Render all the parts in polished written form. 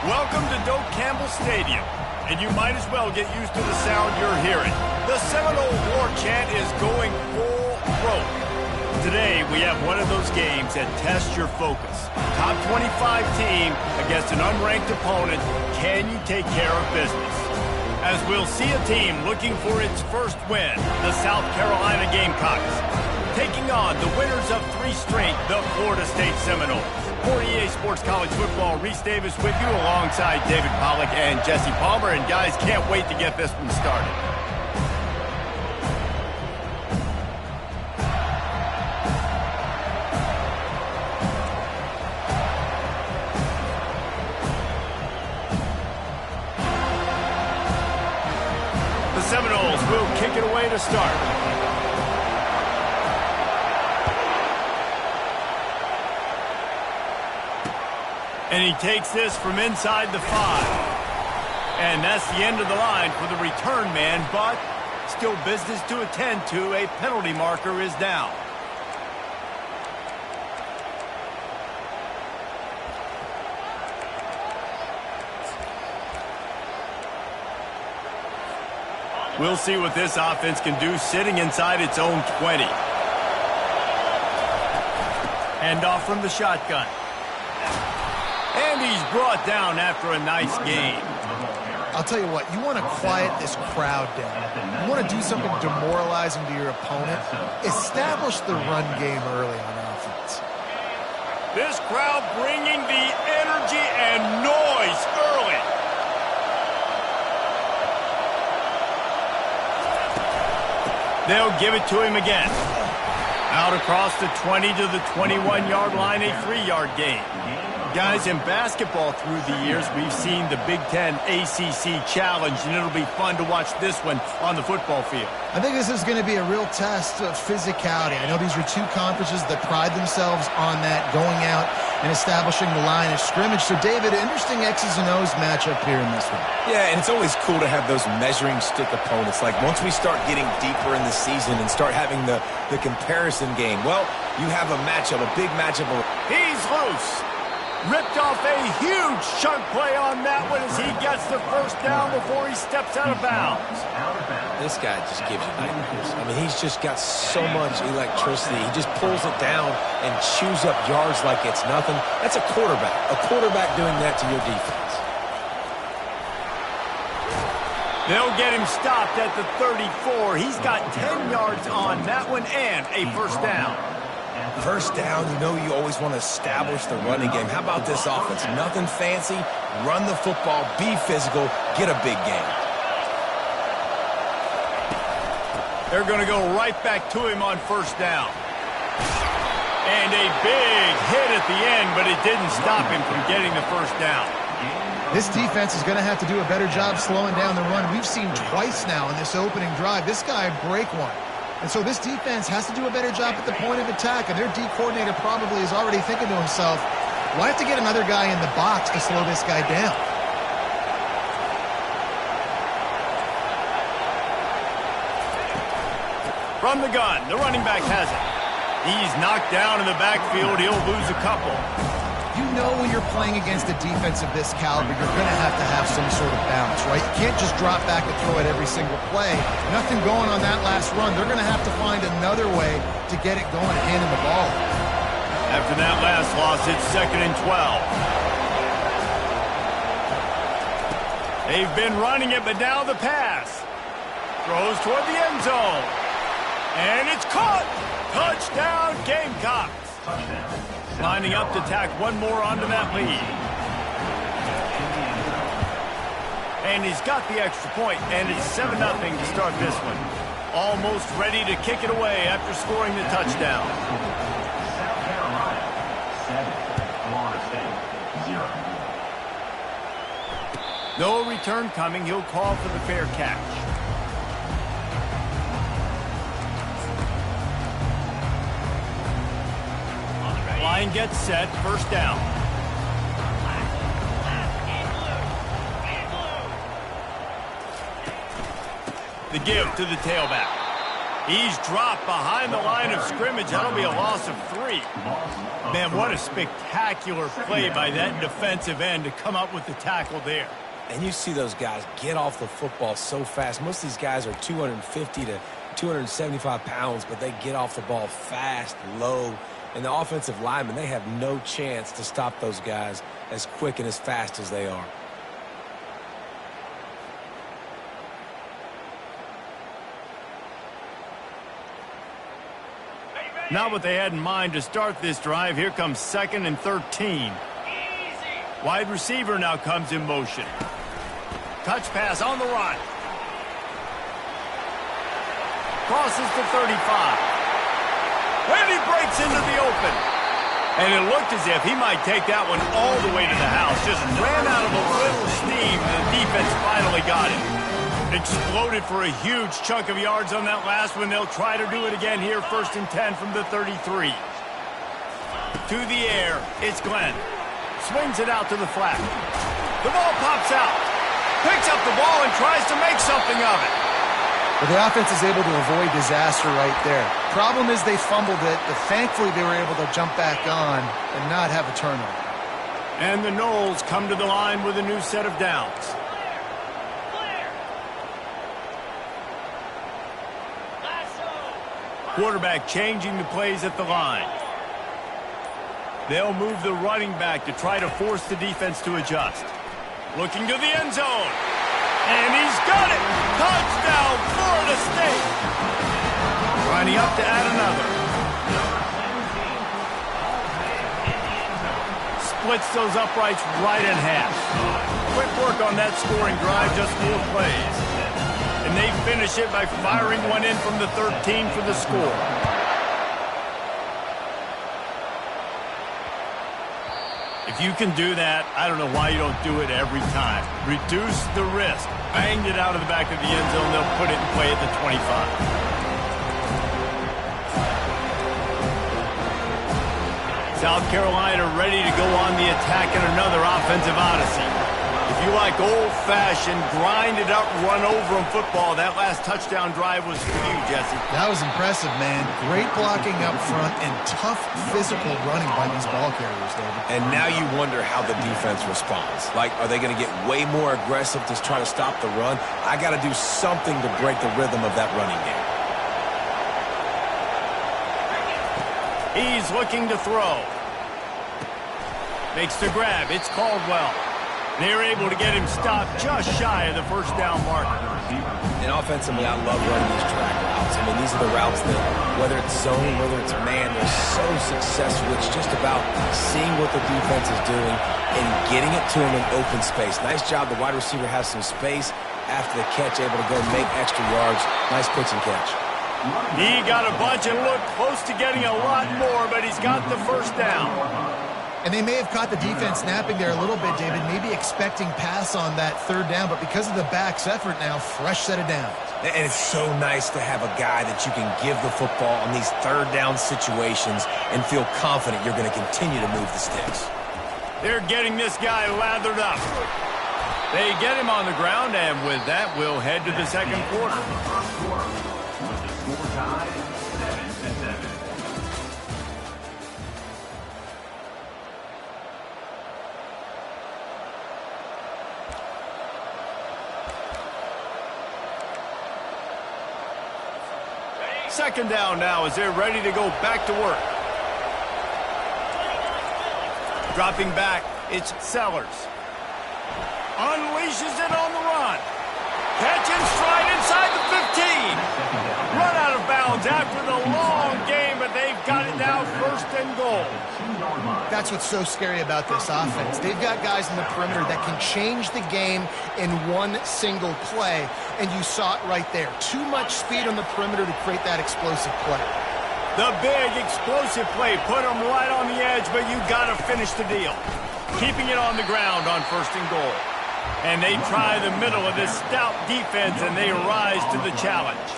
Welcome to Doak Campbell Stadium, and you might as well get used to the sound you're hearing. The Seminole War Chant is going full throat. Today, we have one of those games that tests your focus. Top 25 team against an unranked opponent. Can you take care of business? As we'll see a team looking for its first win, the South Carolina Gamecocks, taking on the winners of 3 straight, the Florida State Seminoles. For EA Sports College Football, Reese Davis with you alongside David Pollack and Jesse Palmer. And guys, can't wait to get this one started. The Seminoles will kick it away to start. And he takes this from inside the 5. And that's the end of the line for the return man, but still business to attend to. A penalty marker is down. We'll see what this offense can do sitting inside its own 20. Handoff from the shotgun. And he's brought down after a nice game. I'll tell you what, you want to quiet this crowd down. You want to do something demoralizing to your opponent. Establish the run game early on offense. This crowd bringing the energy and noise early. They'll give it to him again. Out across the 20 to the 21-yard line, a 3-yard gain. Guys, in basketball through the years, we've seen the Big Ten ACC Challenge, and it'll be fun to watch this one on the football field. I think this is going to be a real test of physicality. I know these are 2 conferences that pride themselves on that, going out and establishing the line of scrimmage. So, David, interesting X's and O's matchup here in this one. Yeah, and it's always cool to have those measuring stick opponents. Like, once we start getting deeper in the season and start having the comparison game, well, you have a matchup, a big matchup. He's loose. Ripped off a huge chunk play on that one as he gets the first down before he steps out of bounds. This guy just gives you nightmares. I mean, he's just got so much electricity. He just pulls it down and chews up yards like it's nothing. That's a quarterback. A quarterback doing that to your defense. They'll get him stopped at the 34. He's got 10 yards on that one and a first down. First down, you know you always want to establish the running game. How about this offense? Nothing fancy. Run the football, be physical, get a big gain. They're going to go right back to him on first down. And a big hit at the end, but it didn't stop him from getting the first down. This defense is going to have to do a better job slowing down the run. We've seen twice now in this opening drive. This guy break one. And so this defense has to do a better job at the point of attack, and their D coordinator probably is already thinking to himself, well, I have to get another guy in the box to slow this guy down. From the gun, the running back has it. He's knocked down in the backfield. He'll lose a couple. You know when you're playing against a defense of this caliber, you're going to have some sort of balance, right? You can't just drop back and throw it every single play. Nothing going on that last run. They're going to have to find another way to get it going and hand him the ball. After that last loss, it's 2nd and 12. They've been running it, but now the pass. Throws toward the end zone. And it's caught. Touchdown, Gamecocks. Lining up to tack one more onto that lead. And he's got the extra point, and it's 7-0 to start this one. Almost ready to kick it away after scoring the touchdown. No return coming. He'll call for the fair catch. Line gets set, first down. The give to the tailback. He's dropped behind the line of scrimmage. That'll be a loss of 3. Man, what a spectacular play by that defensive end to come up with the tackle there. And you see those guys get off the football so fast. Most of these guys are 250 to 275 pounds, but they get off the ball fast, low. And the offensive linemen, they have no chance to stop those guys as quick and as fast as they are. Not what they had in mind to start this drive. Here comes 2nd and 13. Wide receiver now comes in motion. Touch pass on the run. Crosses to 35. And he breaks into the open. And it looked as if he might take that one all the way to the house. Just ran out of a little steam, and the defense finally got it. Exploded for a huge chunk of yards on that last one. They'll try to do it again here, 1st and 10 from the 33. To the air, it's Glenn. Swings it out to the flat. The ball pops out. Picks up the ball and tries to make something of it. But the offense is able to avoid disaster right there. Problem is they fumbled it, but thankfully they were able to jump back on and not have a turnover. And the Noles come to the line with a new set of downs. Quarterback changing the plays at the line. They'll move the running back to try to force the defense to adjust. Looking to the end zone. And he's got it! Touchdown, Florida State! Lining up to add another. Splits those uprights right in half. Quick work on that scoring drive, just 4 plays. And they finish it by firing one in from the 13 for the score. If you can do that, I don't know why you don't do it every time. Reduce the risk. Banged it out of the back of the end zone. They'll put it in play at the 25. South Carolina ready to go on the attack in another offensive odyssey. If you like old-fashioned, grind-it-up, run-over-'em football, that last touchdown drive was for you, Jesse. That was impressive, man. Great blocking up front and tough physical running by these ball carriers, David. And now you wonder how the defense responds. Like, are they going to get way more aggressive to try to stop the run? I got to do something to break the rhythm of that running game. He's looking to throw. Makes the grab. It's Caldwell. They're able to get him stopped just shy of the first down marker. And offensively, I love running these track routes. I mean, these are the routes that, whether it's zone, whether it's man, they're so successful. It's just about seeing what the defense is doing and getting it to him in open space. Nice job. The wide receiver has some space after the catch, able to go make extra yards. Nice pitch and catch. He got a bunch and looked close to getting a lot more, but he's got the first down. And they may have caught the defense snapping there a little bit, David, maybe expecting pass on that 3rd down, but because of the back's effort now, fresh set of downs. And it's so nice to have a guy that you can give the football on these 3rd down situations and feel confident you're going to continue to move the sticks. They're getting this guy lathered up. They get him on the ground, and with that, we'll head to the second quarter. Second down now as they're ready to go back to work. Dropping back, it's Sellers. Unleashes it on the run. Catch and stride inside the 15. Run out of bounds after the long game, but they've got it now, first and goal. That's what's so scary about this offense. They've got guys in the perimeter that can change the game in one single play, and you saw it right there. Too much speed on the perimeter to create that explosive play. The big explosive play put them right on the edge, but you got to finish the deal. Keeping it on the ground on first and goal. And they try the middle of this stout defense, and they rise to the challenge.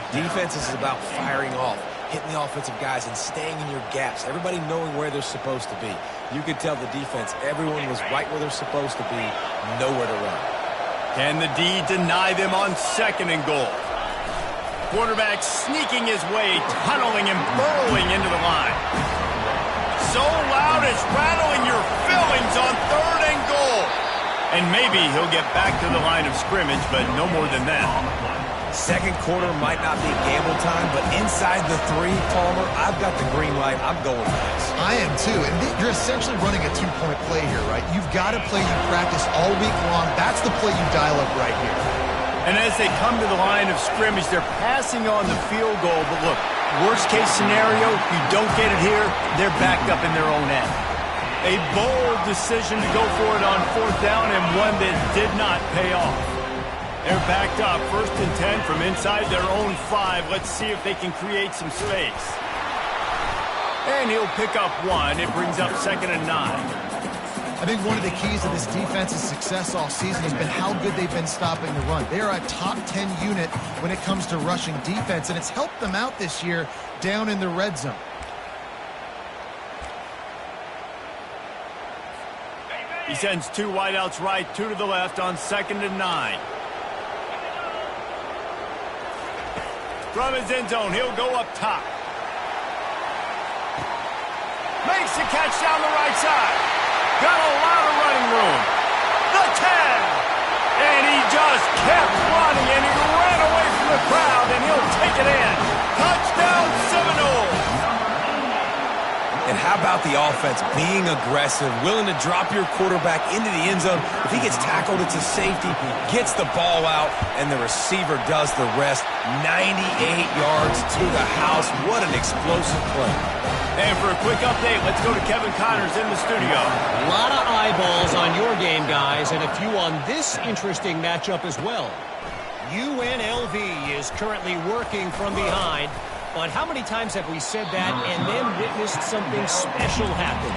Defense is about firing off, hitting the offensive guys, and staying in your gaps. Everybody knowing where they're supposed to be. You could tell the defense, everyone was right where they're supposed to be, nowhere to run. Can the D deny them on second and goal? Quarterback sneaking his way, tunneling and burrowing into the line. So loud it's rattling your fillings on third and goal. And maybe he'll get back to the line of scrimmage, but no more than that. Second quarter might not be gamble time, but inside the 3, Palmer, I've got the green light. I'm going for this. I am too, and you're essentially running a 2-point play here, right? You've got a play you practice all week long. That's the play you dial up right here. And as they come to the line of scrimmage, they're passing on the field goal. But look, worst case scenario, you don't get it here, they're backed up in their own end. A bold decision to go for it on fourth down, and one that did not pay off. They're backed up, 1st and 10 from inside their own 5. Let's see if they can create some space. And he'll pick up 1. It brings up 2nd and 9. I think one of the keys to this defense's success all season has been how good they've been stopping the run. They are a top 10 unit when it comes to rushing defense, and it's helped them out this year down in the red zone. He sends 2 wideouts right, 2 to the left on 2nd and 9. From his end zone, he'll go up top. Makes the catch down the right side. Got a lot of running room. The 10. And he just kept running, and he ran away from the crowd, and he'll take it in. Touchdown, Seminole. And how about the offense being aggressive, willing to drop your quarterback into the end zone? If he gets tackled, it's a safety, gets the ball out, and the receiver does the rest. 98 yards to the house. What an explosive play. And for a quick update, let's go to Kevin Connors in the studio. A lot of eyeballs on your game, guys, and a few on this interesting matchup as well. UNLV is currently working from behind. But how many times have we said that and then witnessed something special happen?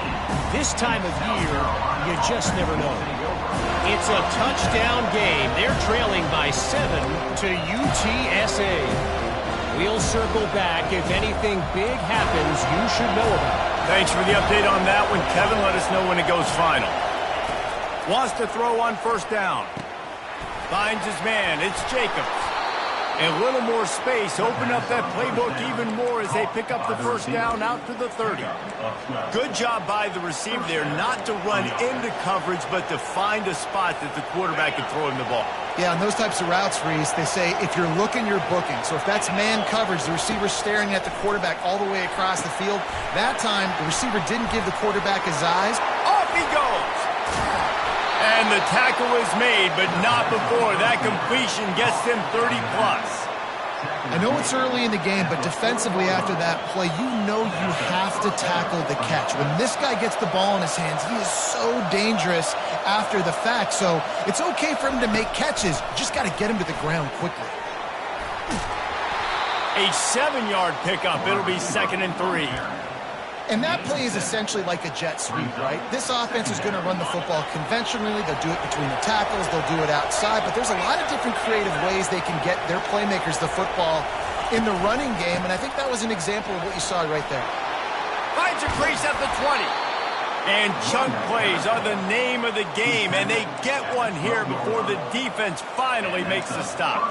This time of year, you just never know. It's a touchdown game. They're trailing by 7 to UTSA. We'll circle back. If anything big happens, you should know about it. Thanks for the update on that one, Kevin. Let us know when it goes final. Wants to throw on first down. Finds his man. It's Jacobs. And a little more space. Open up that playbook even more as they pick up the first down out to the 30. Good job by the receiver there not to run into coverage, but to find a spot that the quarterback can throw him the ball. Yeah, on those types of routes, Reese, they say if you're looking, you're booking. So if that's man coverage, the receiver's staring at the quarterback all the way across the field. That time, the receiver didn't give the quarterback his eyes. Off he goes! And the tackle is made, but not before. That completion gets them 30-plus. I know it's early in the game, but defensively after that play, you know you have to tackle the catch. When this guy gets the ball in his hands, he is so dangerous after the fact. So it's okay for him to make catches. You just got to get him to the ground quickly. A 7-yard pickup. It'll be 2nd and 3. And that play is essentially like a jet sweep, right? This offense is going to run the football conventionally. They'll do it between the tackles. They'll do it outside. But there's a lot of different creative ways they can get their playmakers the football in the running game. And I think that was an example of what you saw right there. Finds a crease at the 20. And chunk plays are the name of the game. And they get one here before the defense finally makes the stop.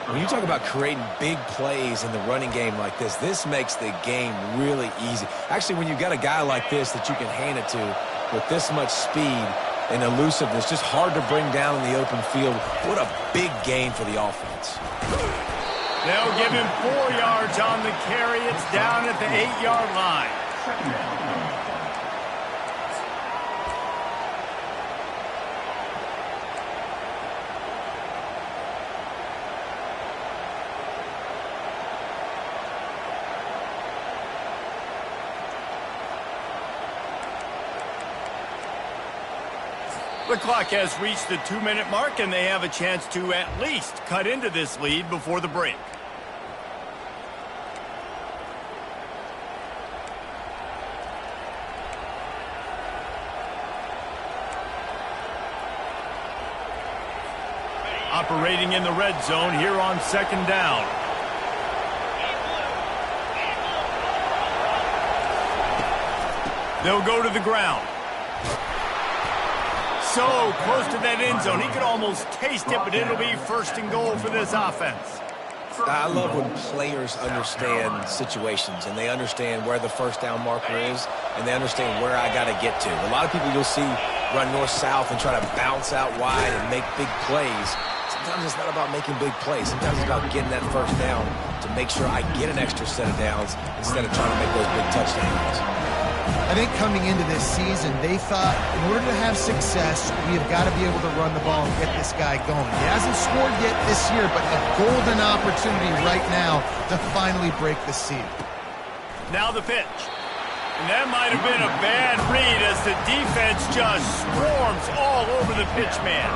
When you talk about creating big plays in the running game like this makes the game really easy. Actually, when you've got a guy like this that you can hand it to with this much speed and elusiveness, just hard to bring down in the open field, what a big gain for the offense. They'll give him 4 yards on the carry. It's down at the 8-yard line. The clock has reached the 2-minute mark, and they have a chance to at least cut into this lead before the break. Operating in the red zone here on 2nd down. They'll go to the ground. So close to that end zone. He could almost taste it, but it'll be 1st and goal for this offense. I love when players understand situations and they understand where the 1st down marker is and they understand where I got to get to. A lot of people you'll see run north-south and try to bounce out wide and make big plays. Sometimes it's not about making big plays. Sometimes it's about getting that 1st down to make sure I get an extra set of downs instead of trying to make those big touchdowns. I think coming into this season, they thought in order to have success, we have got to be able to run the ball and get this guy going. He hasn't scored yet this year, but a golden opportunity right now to finally break the seal. Now the pitch. And that might have been a bad read as the defense just swarms all over the pitch man.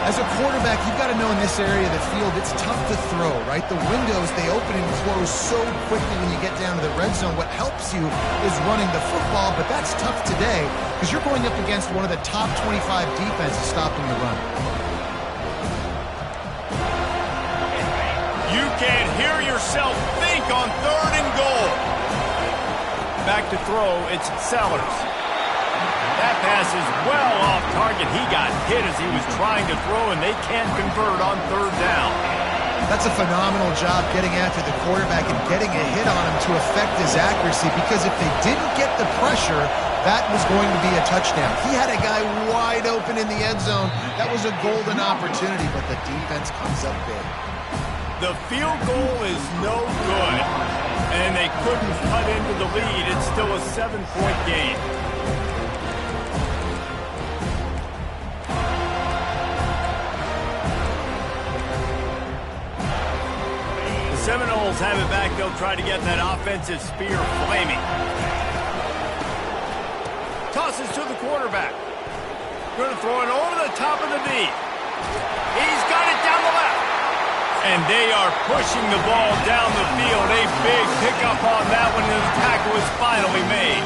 As a quarterback, you've got to know in this area of the field, it's tough to throw, right? The windows, they open and close so quickly when you get down to the red zone. What helps you is running the football, but that's tough today because you're going up against one of the top 25 defenses stopping the run. You can hear yourself think on 3rd and goal. Back to throw, it's Sellers. That pass is well off target. He got hit as he was trying to throw, and they can't convert on 3rd down. That's a phenomenal job getting after the quarterback and getting a hit on him to affect his accuracy, because if they didn't get the pressure, that was going to be a touchdown. He had a guy wide open in the end zone. That was a golden opportunity, but the defense comes up big. The field goal is no good, and they couldn't cut into the lead. It's still a 7-point game. The Seminoles have it back. They'll try to get that offensive spear flaming. Tosses to the quarterback. Going to throw it over the top of the D. He's got it down the left. And they are pushing the ball down the field. A big pickup on that one, and the tackle is finally made.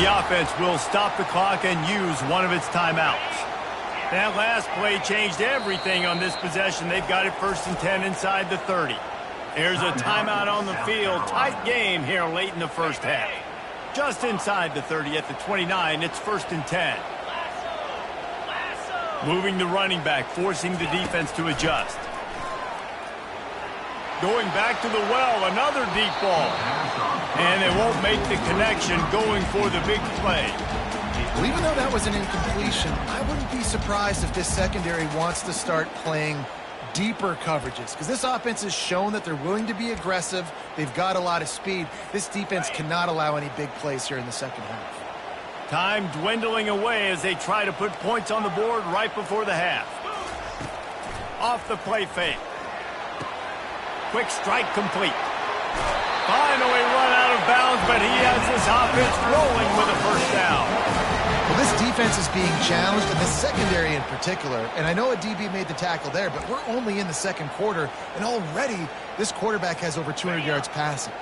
The offense will stop the clock and use one of its timeouts. That last play changed everything on this possession. They've got it 1st and 10 inside the 30. There's a timeout on the field. Tight game here late in the 1st half. Just inside the 30 at the 29, it's 1st and 10. Moving the running back, forcing the defense to adjust. Going back to the well, another deep ball. And they won't make the connection, going for the big play. Well, even though that was an incompletion, I wouldn't be surprised if this secondary wants to start playing deeper coverages, because this offense has shown that they're willing to be aggressive. They've got a lot of speed. This defense cannot allow any big plays here in the 2nd half. Time dwindling away as they try to put points on the board right before the half. Off the play fake. Quick strike complete. Finally run out of bounds, but he has this offense rolling with a 1st down. Well, this defense is being challenged, and the secondary in particular. And I know a DB made the tackle there, but we're only in the 2nd quarter, and already this quarterback has over 200 yards passing.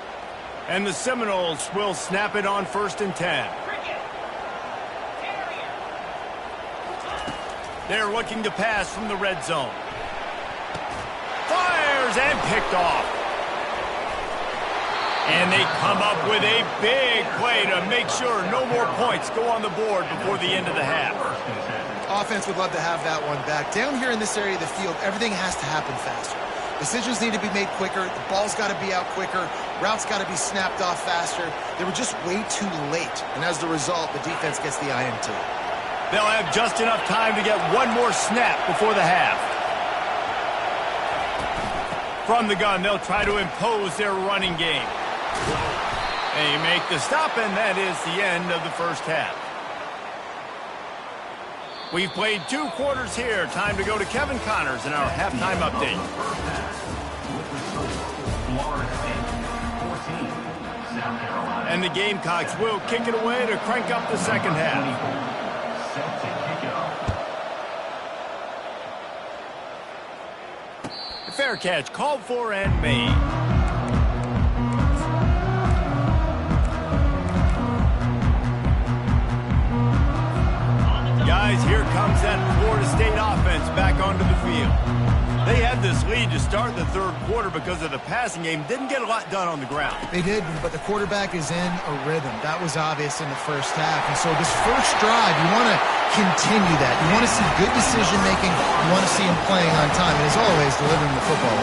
And the Seminoles will snap it on 1st and 10. They're looking to pass from the red zone. Fires and picked off. And they come up with a big play to make sure no more points go on the board before the end of the half. Offense would love to have that one back. Down here in this area of the field, everything has to happen faster. Decisions need to be made quicker. The ball's got to be out quicker. Routes got to be snapped off faster. They were just way too late. And as the result, the defense gets the INT. They'll have just enough time to get one more snap before the half. From the gun, they'll try to impose their running game. They make the stop, and that is the end of the first half. We've played 2 quarters here. Time to go to Kevin Connors in our halftime update. And the Gamecocks will kick it away to crank up the second half. Fair catch called for and made. Guys, here comes that Florida State offense back onto the field. They had this lead to start the third quarter because of the passing game. Didn't get a lot done on the ground. They did, but the quarterback is in a rhythm. That was obvious in the first half. And so this first drive, you want to continue that. You want to see good decision-making. You want to see him playing on time. And as always, delivering the football.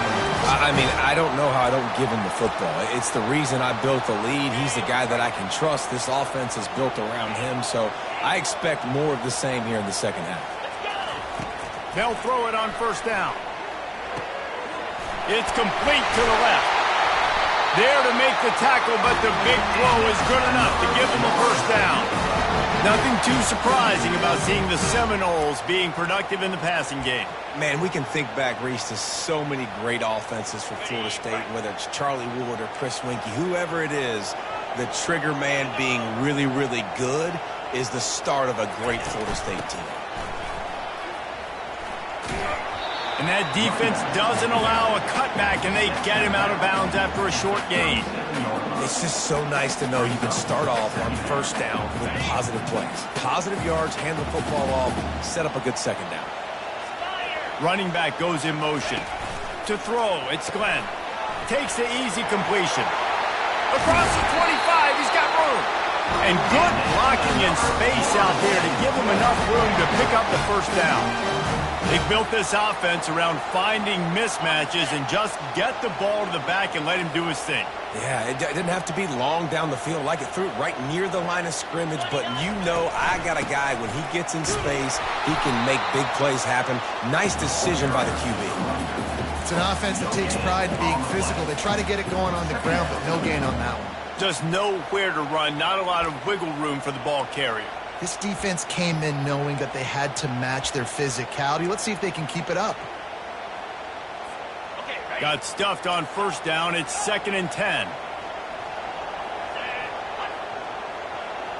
I mean, I don't know how I don't give him the football. It's the reason I built the lead. He's the guy that I can trust. This offense is built around him, so I expect more of the same here in the second half. They'll throw it on first down. It's complete to the left. There to make the tackle, but the big throw is good enough to give them a first down. Nothing too surprising about seeing the Seminoles being productive in the passing game. Man, we can think back, Reese, to so many great offenses for Florida State, whether it's Charlie Wood or Chris Winkie, whoever it is, the trigger man being really, really good is the start of a great Florida State team. And that defense doesn't allow a cutback, and they get him out of bounds after a short gain. It's just so nice to know you can start off on first down with positive plays. Positive yards, hand the football off, set up a good second down. Running back goes in motion. To throw, it's Glenn. Takes the easy completion. Across the 25, he's got room. And good blocking in space out there to give him enough room to pick up the first down. They built this offense around finding mismatches and just get the ball to the back and let him do his thing. Yeah, it didn't have to be long down the field. Like it threw it right near the line of scrimmage, but you know I got a guy, when he gets in space, he can make big plays happen. Nice decision by the QB. It's an offense that takes pride in being physical. They try to get it going on the ground, but no gain on that one. Just nowhere to run, not a lot of wiggle room for the ball carrier. This defense came in knowing that they had to match their physicality. Let's see if they can keep it up. Got stuffed on first down. It's 2nd and 10.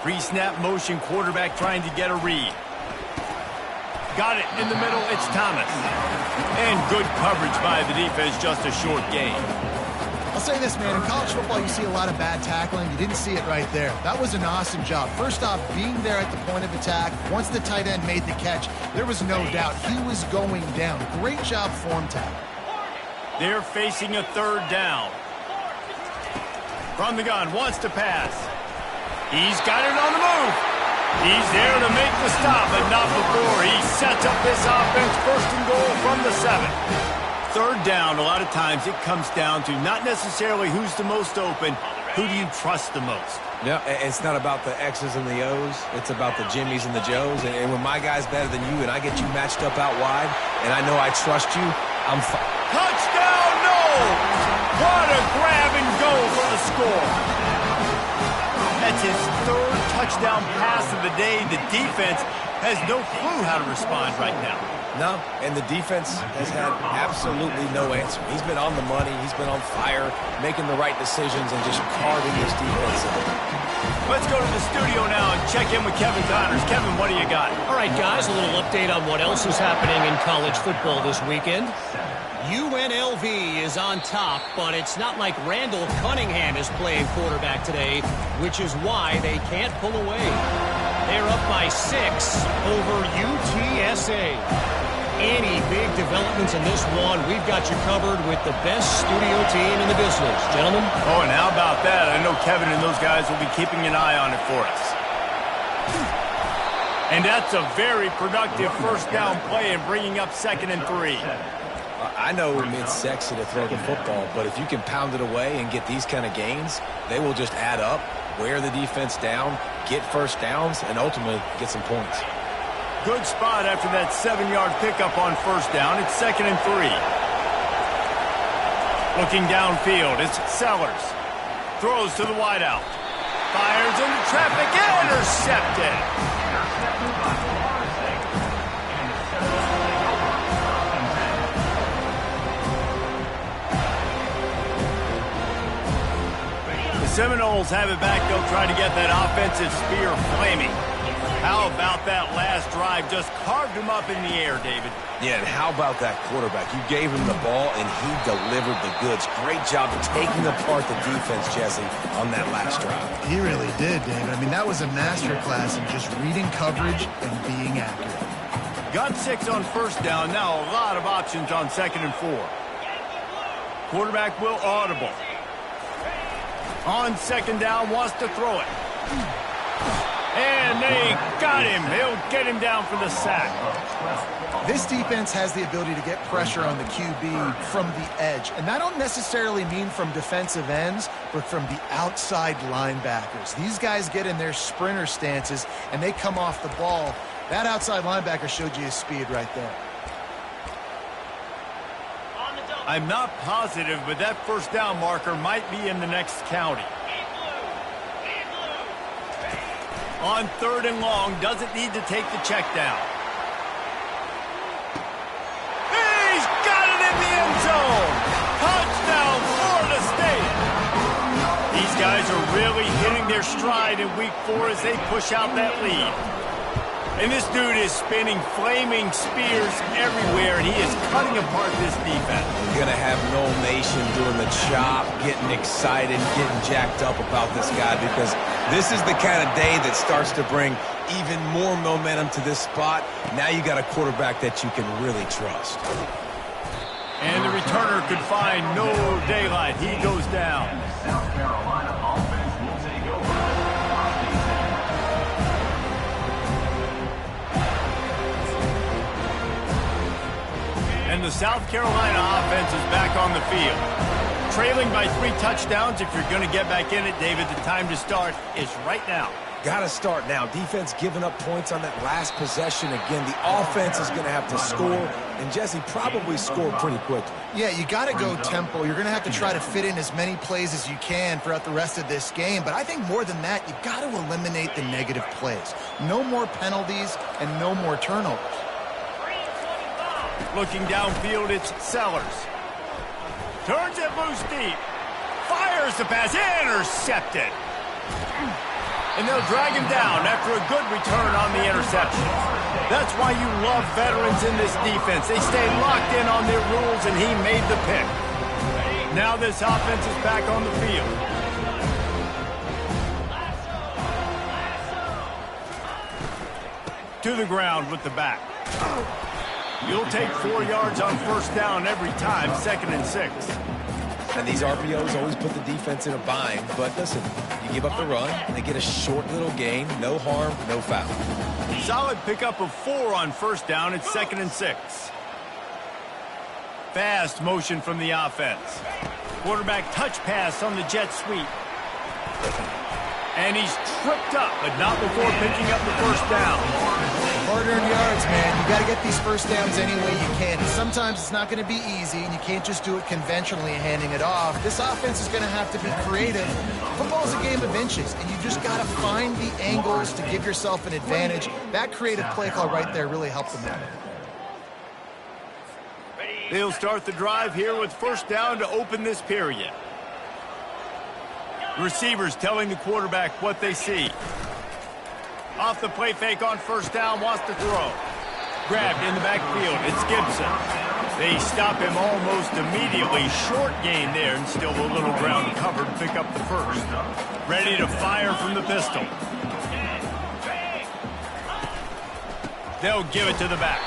Pre-snap motion, quarterback trying to get a read. Got it in the middle. It's Thomas. And good coverage by the defense, just a short gain. I'll say this, man. In college football, you see a lot of bad tackling. You didn't see it right there. That was an awesome job. First off, being there at the point of attack. Once the tight end made the catch, there was no doubt he was going down. Great job form tackle. They're facing a 3rd down. From the gun, wants to pass. He's got it on the move. He's there to make the stop, but not before. He sets up this offense, 1st and goal from the 7. 3rd down, a lot of times it comes down to not necessarily who's the most open, who do you trust the most? Yeah, it's not about the X's and the O's. It's about the Jimmies and the Joes. And when my guy's better than you and I get you matched up out wide and I know I trust you, I'm fine. Touchdown, no! What a grab and go for the score. That's his 3rd touchdown pass of the day. The defense has no clue how to respond right now. No, and the defense has had absolutely no answer. He's been on the money. He's been on fire, making the right decisions and just carving this defense up. Let's go to the studio now and check in with Kevin Connors. Kevin, what do you got? All right, guys, a little update on what else is happening in college football this weekend. UNLV is on top, but it's not like Randall Cunningham is playing quarterback today, which is why they can't pull away. They're up by 6 over UTSA. Any big developments in this one, we've got you covered with the best studio team in the business. Gentlemen? Oh, and how about that? I know Kevin and those guys will be keeping an eye on it for us. And that's a very productive 1st down play and bringing up 2nd and 3. I know it's sexy to throw the football, but if you can pound it away and get these kind of gains, they will just add up, wear the defense down, get 1st downs, and ultimately get some points. Good spot after that 7-yard pickup on 1st down. It's 2nd and 3. Looking downfield, it's Sellers. Throws to the wideout. Fires into traffic, intercepted. The Seminoles have it back. They'll try to get that offensive spear flaming. How about that last drive? Just carved him up in the air, David. Yeah, and how about that quarterback? You gave him the ball, and he delivered the goods. Great job taking apart the defense, Jesse, on that last drive. He really did, David. I mean, that was a masterclass in just reading coverage and being accurate. Got 6 on first down. Now a lot of options on 2nd and 4. Quarterback will audible. On 2nd down, wants to throw it. And they got him. He'll get him down for the sack. This defense has the ability to get pressure on the QB from the edge. And I don't necessarily mean from defensive ends, but from the outside linebackers. These guys get in their sprinter stances, and they come off the ball. That outside linebacker showed you his speed right there. I'm not positive, but that first down marker might be in the next county. On 3rd and long, doesn't need to take the check down. He's got it in the end zone. Touchdown, Florida State. These guys are really hitting their stride in week 4 as they push out that lead. And this dude is spinning flaming spears everywhere, and he is cutting apart this defense. You're going to have Noel Nation doing the chop, getting excited, getting jacked up about this guy, because this is the kind of day that starts to bring even more momentum to this spot. Now you got a quarterback that you can really trust. And the returner could find no daylight. He goes down. South Carolina offense will take over. And the South Carolina offense is back on the field. Trailing by 3 touchdowns. If you're going to get back in it, David, the time to start is right now. Got to start now. Defense giving up points on that last possession. Again, the offense is going to have to score, and Jesse probably scored pretty quickly. Yeah, you got to go tempo. You're going to have to try to fit in as many plays as you can throughout the rest of this game. But I think more than that, you got to eliminate the negative plays. No more penalties and no more turnovers. Looking downfield, it's Sellers. Turns it loose deep. Fires the pass. Intercepted. And they'll drag him down after a good return on the interception. That's why you love veterans in this defense. They stay locked in on their rules, and he made the pick. Now this offense is back on the field. To the ground with the back. You'll take 4 yards on first down every time, 2nd and 6. And these RPOs always put the defense in a bind. But listen, you give up the run, they get a short little gain, no harm, no foul. Solid pickup of 4 on first down. It's 2nd and 6. Fast motion from the offense. Quarterback touch pass on the jet sweep. And he's tripped up, but not before picking up the first down. Hard-earned yards, man. You got to get these first downs any way you can. And sometimes it's not going to be easy, and you can't just do it conventionally handing it off. This offense is going to have to be creative. Football's a game of inches, and you just got to find the angles to give yourself an advantage. That creative play call right there really helped them out. They'll start the drive here with first down to open this period. Receivers telling the quarterback what they see. Off the play fake on first down, wants to throw. Grabbed in the backfield, it's Gibson. They stop him almost immediately. Short gain there, and still a little ground covered. Pick up the first. Ready to fire from the pistol. They'll give it to the back.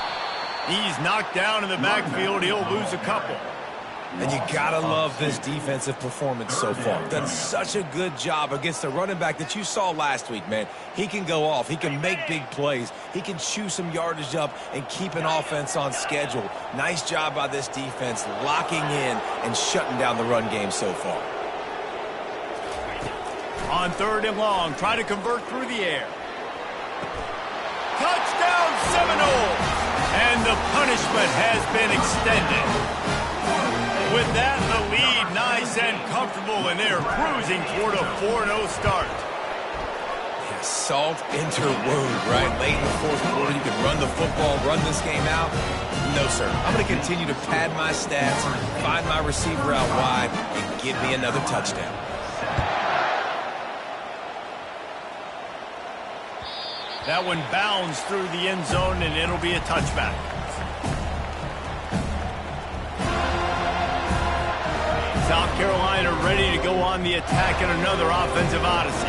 He's knocked down in the backfield. He'll lose a couple. And you got to love this defensive performance so far. Done such a good job against the running back that you saw last week, man. He can go off. He can make big plays. He can chew some yardage up and keep an offense on schedule. Nice job by this defense locking in and shutting down the run game so far. On 3rd and long, try to convert through the air. Touchdown Seminoles! And the punishment has been extended. With that, the lead and they're cruising toward a 4-0 start. Yeah, salt into wound, right? Late in the fourth quarter, you can run the football, run this game out. No, sir. I'm going to continue to pad my stats, find my receiver out wide, and give me another touchdown. That one bounds through the end zone, and it'll be a touchback. South Carolina ready to go on the attack in another offensive odyssey.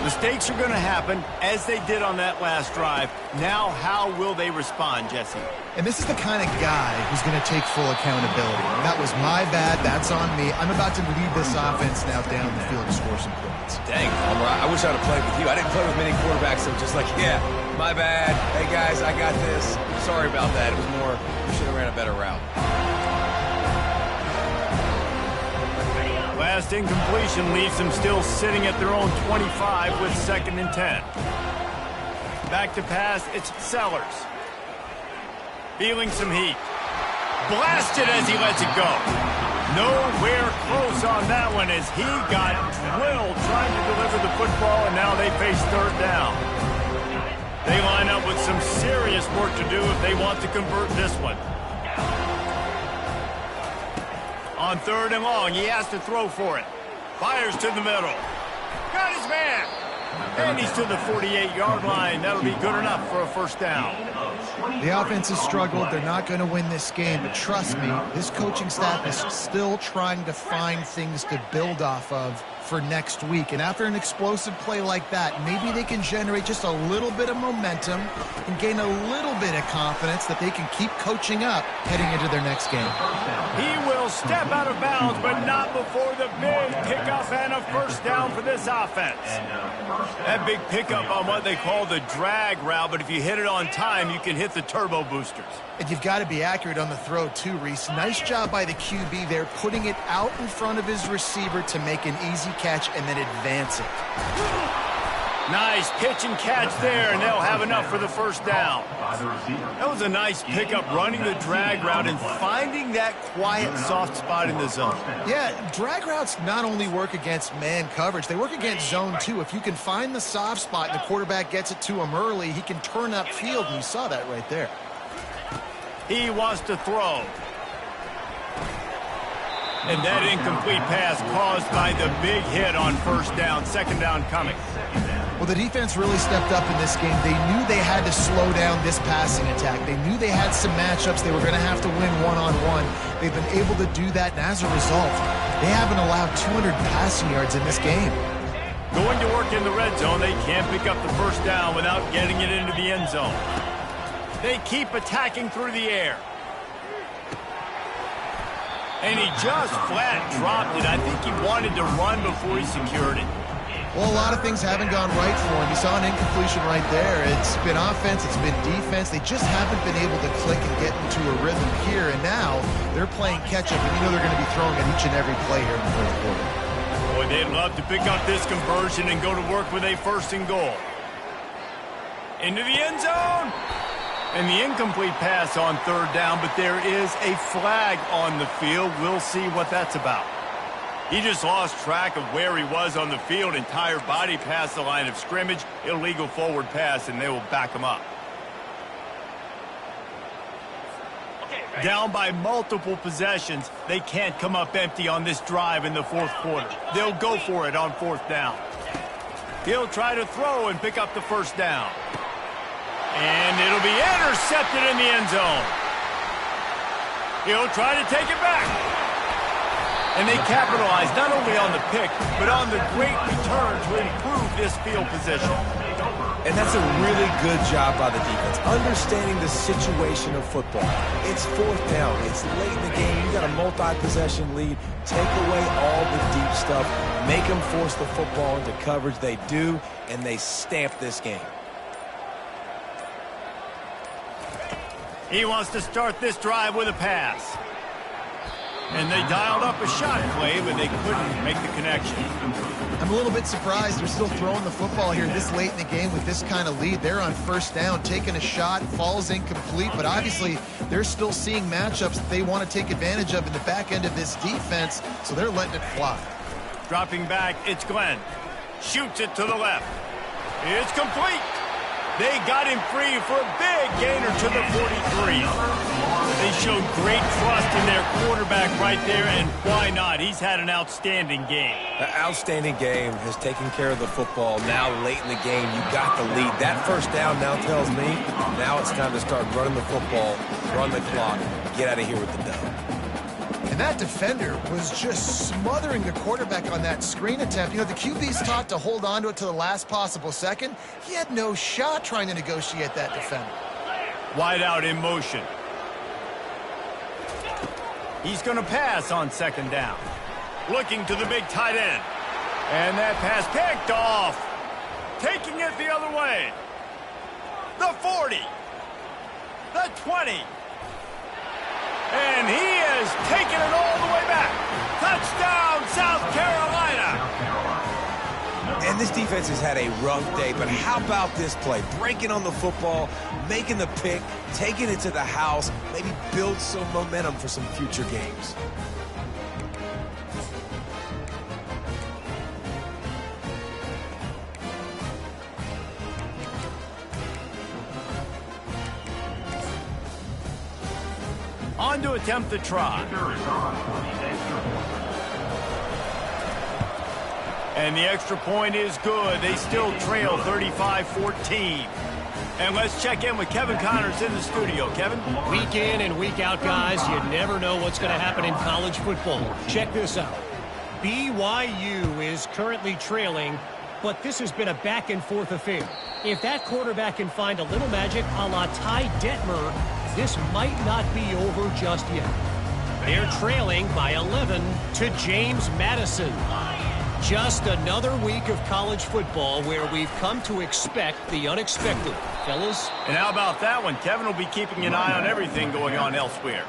Mistakes are going to happen, as they did on that last drive. Now, how will they respond, Jesse? And this is the kind of guy who's going to take full accountability. That was my bad. That's on me. I'm about to lead this offense now down the field to score some points. Dang, Palmer, I wish I'd have played with you. I didn't play with many quarterbacks that were just like, yeah, my bad. Hey, guys, I got this. Sorry about that. It was more, we should have ran a better route. Last incompletion leaves them still sitting at their own 25 with 2nd and 10. Back to pass, it's Sellers. Feeling some heat. Blasted as he lets it go. Nowhere close on that one as he got drilled trying to deliver the football, and now they face 3rd down. They line up with some serious work to do if they want to convert this one. On 3rd and long, he has to throw for it. Fires to the middle. Got his man. And he's to the 48-yard line. That'll be good enough for a 1st down. The offense has struggled. They're not going to win this game. But trust me, this coaching staff is still trying to find things to build off of for next week. And after an explosive play like that, maybe they can generate just a little bit of momentum and gain a little bit of confidence that they can keep coaching up heading into their next game. He will step out of bounds, but not before the big pickup and a 1st down for this offense. That big pickup on what they call the drag route, but if you hit it on time, you can hit the turbo boosters. And you've got to be accurate on the throw too, Reese. Nice job by the QB there, putting it out in front of his receiver to make an easy catch and then advance it. Nice pitch and catch there, and they'll have enough for the 1st down. That was a nice pickup, running the drag route and finding that quiet, soft spot in the zone. Yeah, drag routes not only work against man coverage, they work against zone too. If you can find the soft spot and the quarterback gets it to him early, he can turn upfield, and you saw that right there. He wants to throw. And that incomplete pass caused by the big hit on 1st down, 2nd down coming. Well, the defense really stepped up in this game. They knew they had to slow down this passing attack. They knew they had some matchups they were going to have to win one-on-one. They've been able to do that, and as a result, they haven't allowed 200 passing yards in this game. Going to work in the red zone, they can't pick up the 1st down without getting it into the end zone. They keep attacking through the air. And he just flat dropped it. I think he wanted to run before he secured it. Well, a lot of things haven't gone right for him. You saw an incompletion right there. It's been offense, it's been defense. They just haven't been able to click and get into a rhythm here. And now they're playing catch-up, and you know they're going to be throwing at each and every play here in the 4th quarter. Boy, they'd love to pick up this conversion and go to work with a 1st and goal. Into the end zone. And the incomplete pass on 3rd down, but there is a flag on the field. We'll see what that's about. He just lost track of where he was on the field. Entire body past the line of scrimmage. Illegal forward pass, and they will back him up. Down by multiple possessions. They can't come up empty on this drive in the 4th quarter. They'll go for it on 4th down. He'll try to throw and pick up the 1st down. And it'll be intercepted in the end zone. He'll try to take it back. And they capitalize not only on the pick, but on the great return to improve this field position. And that's a really good job by the defense, understanding the situation of football. It's 4th down. It's late in the game. You got a multi-possession lead. Take away all the deep stuff. Make them force the football into coverage. They do, and they stamp this game. He wants to start this drive with a pass. And they dialed up a shot play, but they couldn't make the connection. I'm a little bit surprised they're still throwing the football here this late in the game with this kind of lead. They're on 1st down, taking a shot, falls incomplete, but obviously they're still seeing matchups that they want to take advantage of in the back end of this defense, so they're letting it fly. Dropping back, it's Glenn. Shoots it to the left. It's complete. They got him free for a big gainer to the 43. They showed great trust in their quarterback right there, and why not? He's had an outstanding game. An outstanding game, has taken care of the football. Now, late in the game, you got the lead. That first down now tells me now it's time to start running the football, run the clock, get out of here with the dub. And that defender was just smothering the quarterback on that screen attempt. You know, the QB's taught to hold on to it to the last possible second. He had no shot trying to negotiate that defender. Wide out in motion. He's going to pass on second down. Looking to the big tight end. And that pass picked off. Taking it the other way. The 40. The 20. And he is taking it all the way back. Touchdown, South Carolina. And this defense has had a rough day, but how about this play? Breaking on the football, making the pick, taking it to the house, maybe build some momentum for some future games. On to attempt the try. And the extra point is good. They still trail 35-14. And let's check in with Kevin Connors in the studio. Kevin? Week in and week out, guys, you never know what's going to happen in college football. Check this out. BYU is currently trailing, but this has been a back-and-forth affair. If that quarterback can find a little magic a la Ty Detmer, this might not be over just yet. They're trailing by 11 to James Madison. Just another week of college football where we've come to expect the unexpected. Fellas? And how about that one? Kevin will be keeping an eye on everything going on elsewhere.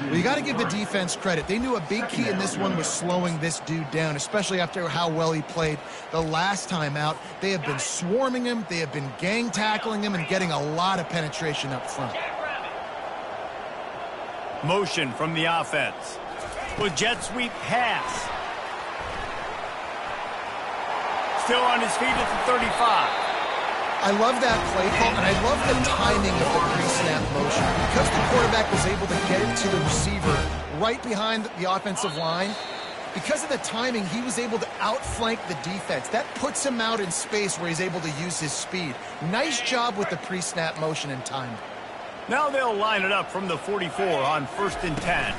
Well, you got to give the defense credit. They knew a big key in this one was slowing this dude down, especially after how well he played the last time out. They have been swarming him, they have been gang tackling him, and getting a lot of penetration up front. Motion from the offense. With jet sweep pass. Still on his feet at the 35. I love that play call, and I love the timing of the pre-snap motion. Because the quarterback was able to get it to the receiver right behind the offensive line, because of the timing, he was able to outflank the defense. That puts him out in space where he's able to use his speed. Nice job with the pre-snap motion and timing. Now they'll line it up from the 44 on 1st and 10.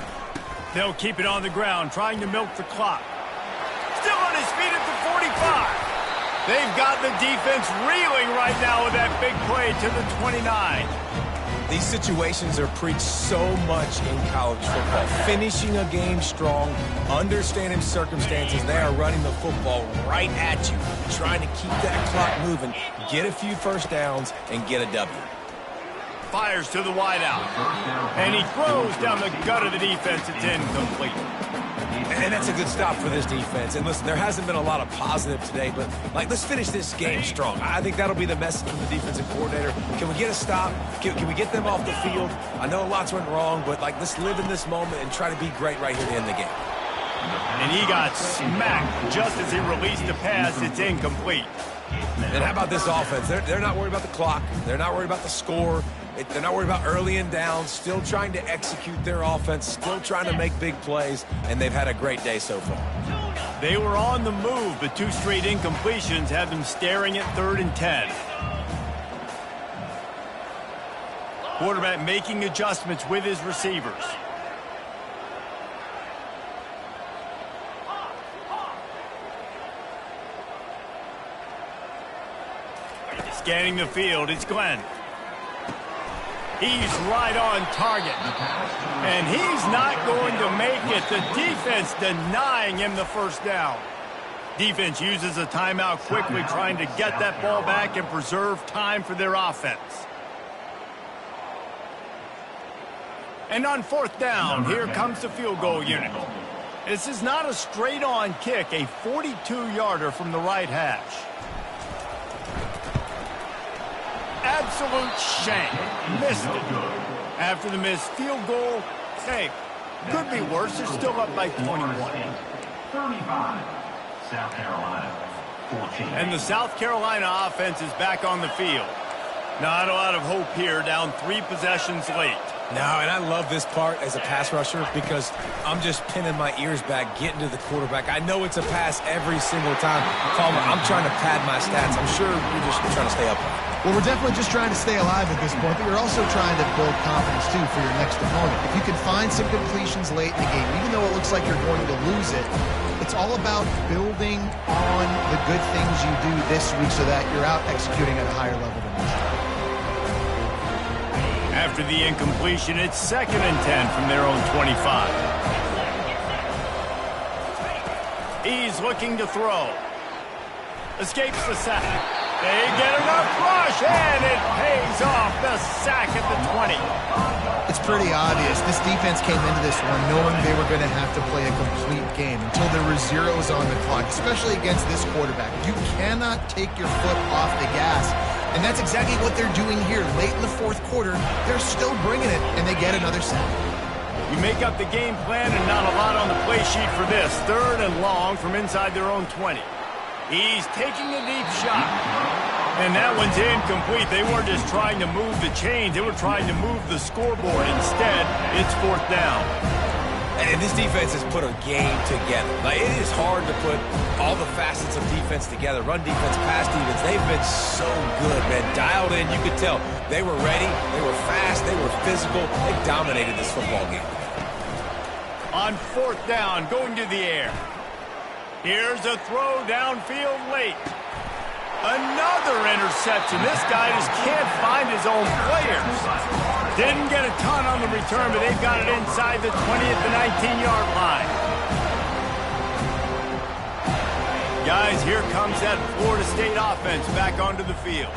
They'll keep it on the ground, trying to milk the clock. Still on his feet at the 45. They've got the defense reeling right now with that big play to the 29. These situations are preached so much in college football. Finishing a game strong, understanding circumstances. They are running the football right at you, trying to keep that clock moving, get a few first downs, and get a W. Fires to the wideout. And he throws down the gut of the defense. It's incomplete. And that's a good stop for this defense. And listen, there hasn't been a lot of positive today, but let's finish this game strong. I think that'll be the message from the defensive coordinator. Can we get a stop? Can we get them off the field? I know lots went wrong, but let's live in this moment and try to be great right here to end the game. And he got smacked just as he released the pass. It's incomplete. And how about this offense? They're not worried about the clock. They're not worried about the score. They're not worried about early and down, still trying to execute their offense, still trying to make big plays, and they've had a great day so far. They were on the move, but 2 straight incompletions have them staring at 3rd and 10. Quarterback making adjustments with his receivers. Scanning the field, it's Glenn. He's right on target. And he's not going to make it. The defense denying him the first down. Defense uses a timeout quickly, trying to get that ball back and preserve time for their offense. And on 4th down, here comes the field goal unit. This is not a straight-on kick, a 42-yarder from the right hash. Absolute shank. Missed it. After the missed field goal, hey, could be worse. They're still up by 21. 35. South Carolina, 14. And the South Carolina offense is back on the field. Not a lot of hope here, down 3 possessions late. No, and I love this part as a pass rusher because I'm just pinning my ears back, getting to the quarterback. I know it's a pass every single time. Palmer, I'm trying to pad my stats. I'm sure you're just trying to stay upright. Well, we're definitely just trying to stay alive at this point, but you're also trying to build confidence, too, for your next opponent. If you can find some completions late in the game, even though it looks like you're going to lose it, it's all about building on the good things you do this week so that you're out executing at a higher level than usual. After the incompletion, it's 2nd and 10 from their own 25. He's looking to throw. Escapes the sack. They get enough rush, and it pays off the sack at the 20. It's pretty obvious. This defense came into this one knowing they were going to have to play a complete game until there were zeros on the clock, especially against this quarterback. You cannot take your foot off the gas. And that's exactly what they're doing here. Late in the 4th quarter, they're still bringing it, and they get another sack. You make up the game plan and not a lot on the play sheet for this. 3rd and long from inside their own 20. He's taking a deep shot. And that one's incomplete. They weren't just trying to move the chains. They were trying to move the scoreboard. Instead, it's 4th down. And this defense has put a game together. Like, it is hard to put all the facets of defense together. Run defense, pass defense. They've been so good, man. Dialed in. You could tell they were ready. They were fast. They were physical. They dominated this football game. On 4th down, going to the air. Here's a throw downfield late. Another interception. This guy just can't find his own players. Didn't get a ton on the return, but they've got it inside the 20 at the 19-yard line. Guys, here comes that Florida State offense back onto the field.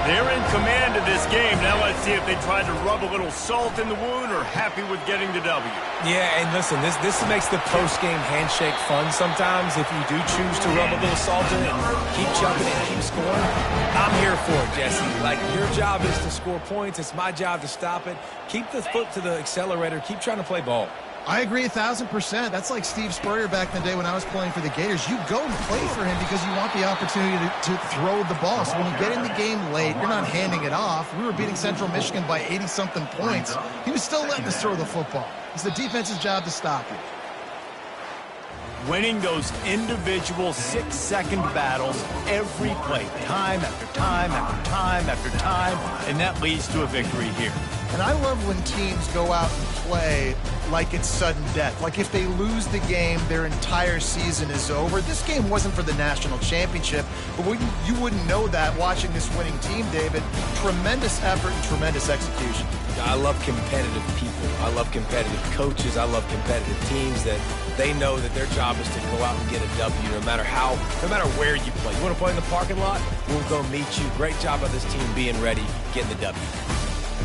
They're in command of this game. Now let's see if they try to rub a little salt in the wound or happy with getting the W. Yeah, and listen, this makes the post-game handshake fun sometimes. If you do choose to rub a little salt in it and keep chucking it and keep scoring, I'm here for it, Jesse. Like, your job is to score points. It's my job to stop it. Keep the foot to the accelerator. Keep trying to play ball. I agree 1,000%. That's like Steve Spurrier back in the day when I was playing for the Gators. You go and play for him because you want the opportunity to throw the ball. So when you get in the game late, you're not handing it off. We were beating Central Michigan by 80-something points. He was still letting us throw the football. It's the defense's job to stop it. Winning those individual 6-second battles every play, time after time after time after time, and that leads to a victory here. And I love when teams go out and play like it's sudden death. Like if they lose the game, their entire season is over. This game wasn't for the national championship, but you wouldn't know that watching this winning team, David. Tremendous effort and tremendous execution. I love competitive people. I love competitive coaches. I love competitive teams that they know that their job is to go out and get a W no matter where you play. You want to play in the parking lot? We'll go meet you. Great job by this team being ready, getting the W.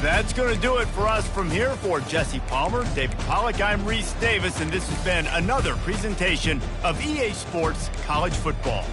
That's going to do it for us from here. For Jesse Palmer, David Pollack, I'm Reese Davis, and this has been another presentation of EA Sports College Football.